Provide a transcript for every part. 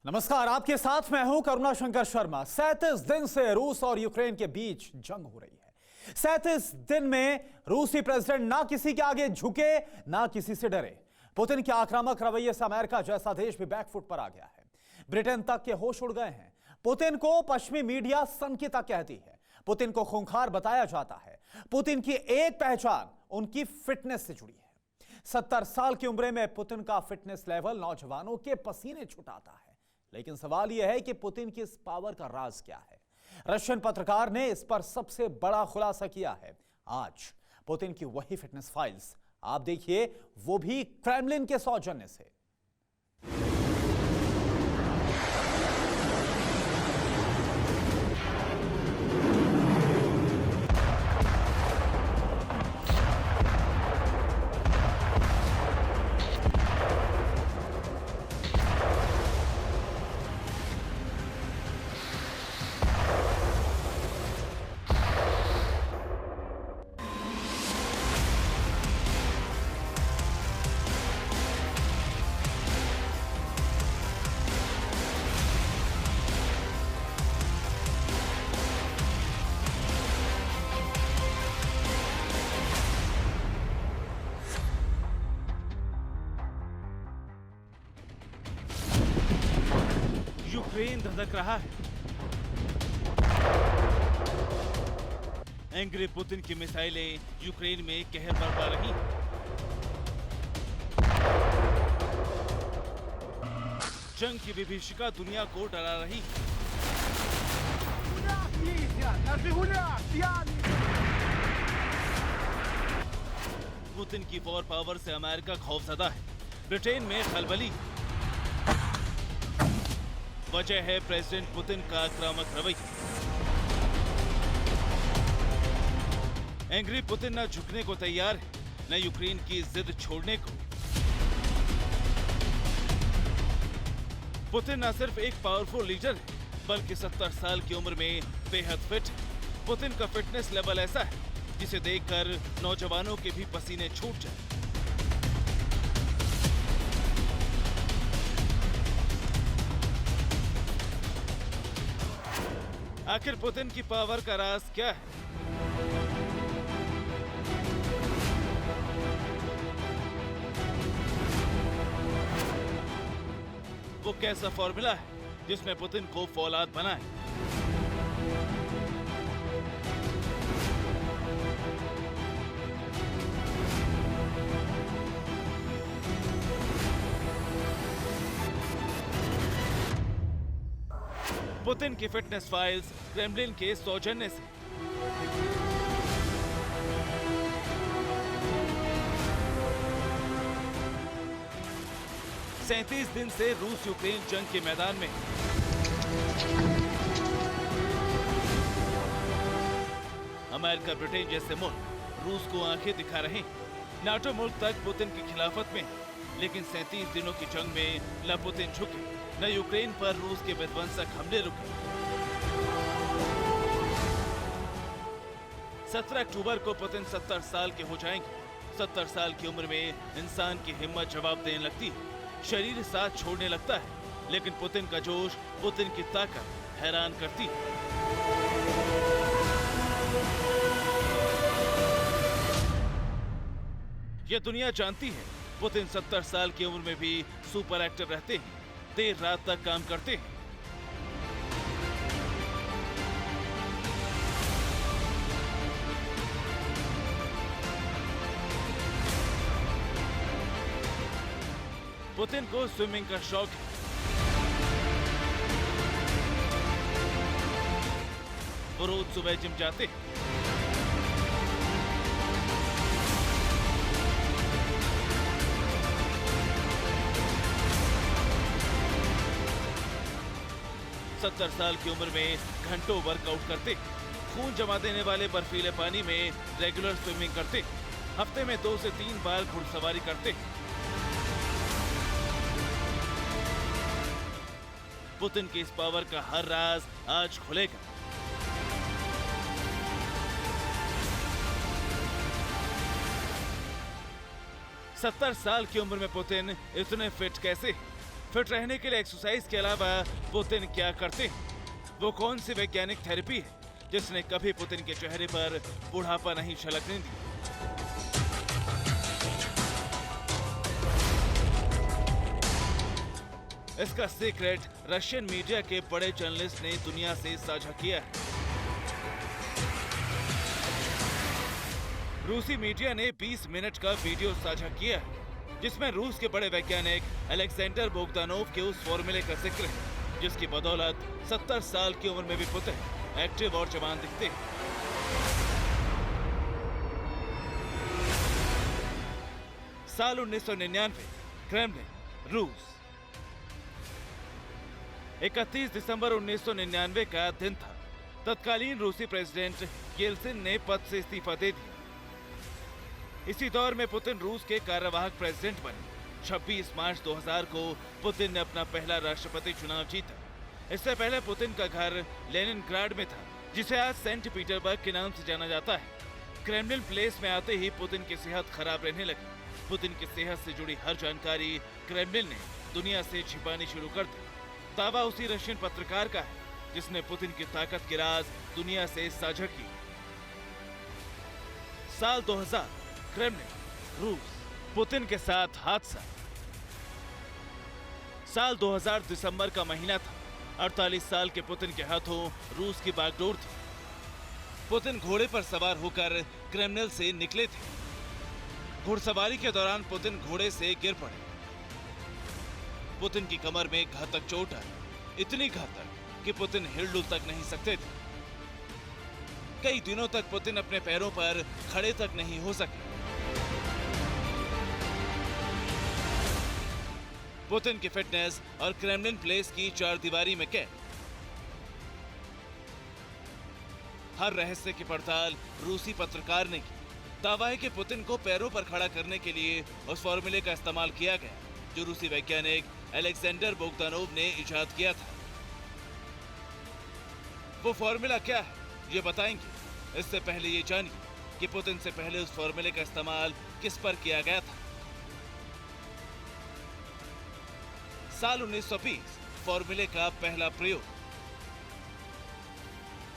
नमस्कार, आपके साथ मैं हूं करुणा शंकर शर्मा। 37 दिन से रूस और यूक्रेन के बीच जंग हो रही है। 37 दिन में रूसी प्रेसिडेंट ना किसी के आगे झुके, ना किसी से डरे। पुतिन के आक्रामक रवैये से अमेरिका जैसा देश भी बैकफुट पर आ गया है। ब्रिटेन तक के होश उड़ गए हैं। पुतिन को पश्चिमी मीडिया सनकीता कहती है। पुतिन को खूंखार बताया जाता है। पुतिन की एक पहचान उनकी फिटनेस से जुड़ी है। 70 साल की उम्र में पुतिन का फिटनेस लेवल नौजवानों के पसीने छुटाता है। लेकिन सवाल यह है कि पुतिन की इस पावर का राज क्या है। रशियन पत्रकार ने इस पर सबसे बड़ा खुलासा किया है। आज पुतिन की वही फिटनेस फाइल्स आप देखिए, वो भी क्रेमलिन के सौजन्य से। यूक्रेन धधक रहा है। एंग्री पुतिन की मिसाइलें यूक्रेन में कहर बरपा रही। जंग की विभीषिका दुनिया को डरा रही। पुतिन की वॉर पावर से अमेरिका खौफजदा है। ब्रिटेन में खलबली। वजह है प्रेसिडेंट पुतिन का आक्रामक रवैया। एंग्री पुतिन न झुकने को तैयार है, न यूक्रेन की जिद छोड़ने को। पुतिन न सिर्फ एक पावरफुल लीडर है, बल्कि 70 साल की उम्र में बेहद फिट है। पुतिन का फिटनेस लेवल ऐसा है जिसे देखकर नौजवानों के भी पसीने छूट जाए। आखिर पुतिन की पावर का राज क्या है? वो कैसा फॉर्मूला है जिसमें पुतिन को फौलाद बनाए? पुतिन की फिटनेस फाइल्स क्रेमलिन के सौजन्य से। सैंतीस दिन से रूस यूक्रेन जंग के मैदान में। अमेरिका ब्रिटेन जैसे मुल्क रूस को आंखें दिखा रहे हैं। नाटो मुल्क तक पुतिन की खिलाफत में है। लेकिन 37 दिनों की जंग में न पुतिन झुके, न यूक्रेन पर रूस के विध्वंसक हमले रुके। 17 अक्टूबर को पुतिन 70 साल के हो जाएंगे। 70 साल की उम्र में इंसान की हिम्मत जवाब देने लगती है, शरीर साथ छोड़ने लगता है। लेकिन पुतिन का जोश, पुतिन की ताकत हैरान करती है। यह दुनिया जानती है पुतिन 70 साल की उम्र में भी सुपर एक्टिव रहते हैं, देर रात तक काम करते हैं। पुतिन को स्विमिंग का शौक है। वो रोज सुबह जिम जाते हैं। सत्तर साल की उम्र में घंटों वर्कआउट करते, खून जमा देने वाले बर्फीले पानी में रेगुलर स्विमिंग करते, हफ्ते में 2 से 3 बार घुड़सवारी करते। पुतिन की इस पावर का हर राज आज खुलेगा। सत्तर साल की उम्र में पुतिन इतने फिट कैसे? फिट रहने के लिए एक्सरसाइज के अलावा पुतिन क्या करते हैं? वो कौन सी वैज्ञानिक थेरेपी है जिसने कभी पुतिन के चेहरे पर बुढ़ापा नहीं झलकने दी? इसका सीक्रेट रशियन मीडिया के बड़े जर्नलिस्ट ने दुनिया से साझा किया है। रूसी मीडिया ने 20 मिनट का वीडियो साझा किया है जिसमें रूस के बड़े वैज्ञानिक अलेक्जेंडर बोगदानोव के उस फॉर्मूले का जिक्र है जिसकी बदौलत 70 साल की उम्र में भी पुतिन एक्टिव और जवान दिखते हैं। साल 1999, क्रेमलिन, रूस। 31 दिसंबर 1999 का दिन था। तत्कालीन रूसी प्रेसिडेंट येल्सिन ने पद से इस्तीफा दे दिया। इसी दौर में पुतिन रूस के कार्यवाहक प्रेसिडेंट बने। 26 मार्च 2000 को पुतिन ने अपना पहला राष्ट्रपति चुनाव जीता। इससे पहले पुतिन का घर लेनिनग्राड में था, जिसे आज सेंट पीटरबर्ग के नाम से जाना जाता है। क्रेमलिन प्लेस में आते ही पुतिन की सेहत खराब रहने लगी। पुतिन की सेहत से जुड़ी हर जानकारी क्रेमलिन ने दुनिया से छिपानी शुरू कर दी। दावा उसी रशियन पत्रकार का है जिसने पुतिन की ताकत के राज दुनिया से साझा की। साल 2000, क्रेमलिन, रूस। पुतिन के साथ हादसा। साल 2000 दिसंबर का महीना था। 48 साल के पुतिन के हाथों रूस की बागडोर थी। पुतिन घोड़े पर सवार होकर क्रेमलिन से निकले थे। घुड़सवारी के दौरान पुतिन घोड़े से गिर पड़े। पुतिन की कमर में घातक चोट आई, इतनी घातक कि पुतिन हिल-डुल तक नहीं सकते थे। कई दिनों तक पुतिन अपने पैरों पर खड़े तक नहीं हो सके। पुतिन की फिटनेस और क्रेमलिन प्लेस की चारदीवारी में कैद। हर रहस्य की पड़ताल रूसी पत्रकार ने की। दावा है कि पुतिन को पैरों पर खड़ा करने के लिए उस फॉर्मूले का इस्तेमाल किया गया जो रूसी वैज्ञानिक अलेक्जेंडर बोगदानोव ने इजाद किया था। वो फॉर्मूला क्या है, ये बताएंगे। इससे पहले ये जानिए कि पुतिन से पहले उस फॉर्मूले का इस्तेमाल किस पर किया गया था। साल 1920, फॉर्मूले का पहला प्रयोग।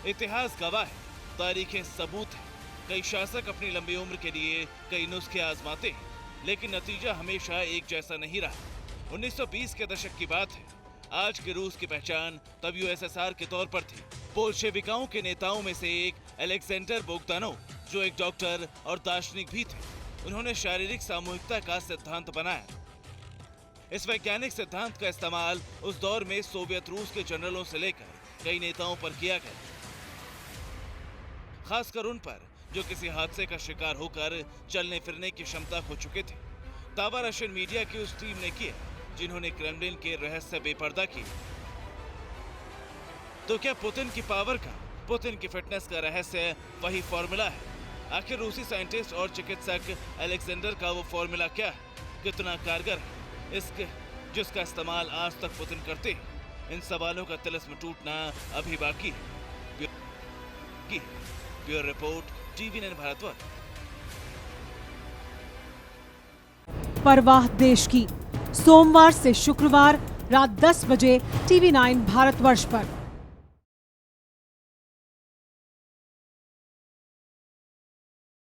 इतिहास गवाह है, तारीखें सबूत है। कई शासक अपनी लंबी उम्र के लिए कई नुस्खे आजमाते हैं, लेकिन नतीजा हमेशा एक जैसा नहीं रहा। 1920 के दशक की बात है। आज के रूस की पहचान तब यूएसएसआर के तौर पर थी। बोल्शेविकों के नेताओं में से एक अलेक्जेंडर बोगदानोव, जो एक डॉक्टर और दार्शनिक भी थे, उन्होंने शारीरिक सामूहिकता का सिद्धांत बनाया। इस वैज्ञानिक सिद्धांत का इस्तेमाल उस दौर में सोवियत रूस के जनरलों से लेकर कई नेताओं पर किया गया, खासकर उन पर जो किसी हादसे का शिकार होकर चलने फिरने की क्षमता खो चुके थे। दावा रशियन मीडिया की उस टीम ने किया जिन्होंने क्रेमलिन के रहस्य बेपर्दा किए। तो क्या पुतिन की पावर का, पुतिन की फिटनेस का रहस्य वही फॉर्मूला है? आखिर रूसी साइंटिस्ट और चिकित्सक अलेक्जेंडर का वो फॉर्मूला क्या है? कितना कारगर है इसके जिसका इस्तेमाल आज तक पुतिन करते हैं? इन सवालों का तिलिस्म टूटना अभी बाकी है। Bureau report, TV9 Bharatvarsh. परवाह देश की, सोमवार से शुक्रवार रात 10 बजे TV9 भारतवर्ष पर।